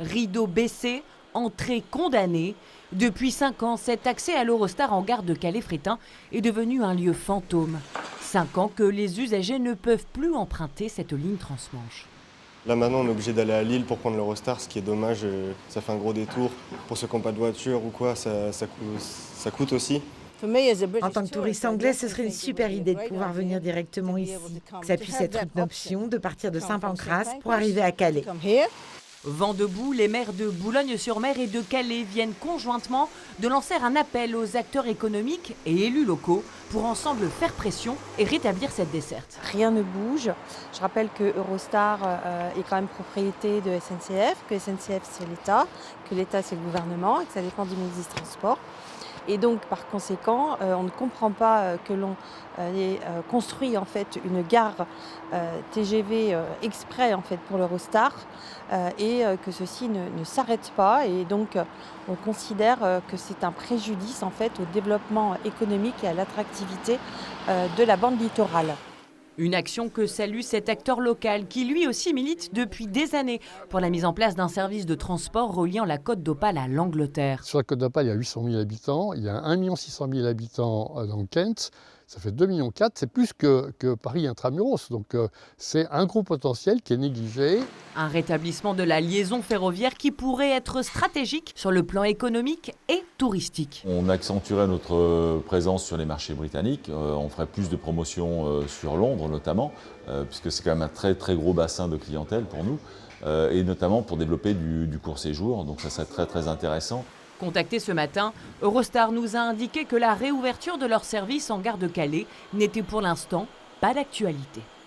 Rideau baissé, entrée condamnée. Depuis 5 ans, cet accès à l'Eurostar en gare de Calais-Frétin est devenu un lieu fantôme. 5 ans que les usagers ne peuvent plus emprunter cette ligne transmanche. Là maintenant on est obligé d'aller à Lille pour prendre l'Eurostar, ce qui est dommage, ça fait un gros détour. Pour ceux qui n'ont pas de voiture ou quoi, ça coûte aussi. En tant que touriste anglais, ce serait une super idée de pouvoir venir directement ici. Que ça puisse être une option de partir de Saint-Pancras pour arriver à Calais. Vent debout, les maires de Boulogne-sur-Mer et de Calais viennent conjointement de lancer un appel aux acteurs économiques et élus locaux pour ensemble faire pression et rétablir cette desserte. Rien ne bouge. Je rappelle que Eurostar est quand même propriété de SNCF, que SNCF c'est l'État, que l'État c'est le gouvernement et que ça dépend du ministre des Transports. Et donc, par conséquent, on ne comprend pas que l'on ait construit en fait une gare TGV exprès en fait pour l'Eurostar et que ceci ne s'arrête pas. Et donc, on considère que c'est un préjudice en fait au développement économique et à l'attractivité de la bande littorale. Une action que salue cet acteur local qui lui aussi milite depuis des années pour la mise en place d'un service de transport reliant la Côte d'Opale à l'Angleterre. Sur la Côte d'Opale, il y a 800 000 habitants, il y a 1 600 000 habitants dans Kent, ça fait 2,4 millions, c'est plus que Paris intramuros, donc c'est un gros potentiel qui est négligé. Un rétablissement de la liaison ferroviaire qui pourrait être stratégique sur le plan économique et touristique. On accentuerait notre présence sur les marchés britanniques, on ferait plus de promotions sur Londres notamment, puisque c'est quand même un très très gros bassin de clientèle pour nous, et notamment pour développer du court séjour, donc ça serait très très intéressant. Contacté ce matin, Eurostar nous a indiqué que la réouverture de leur service en gare de Calais n'était pour l'instant pas d'actualité.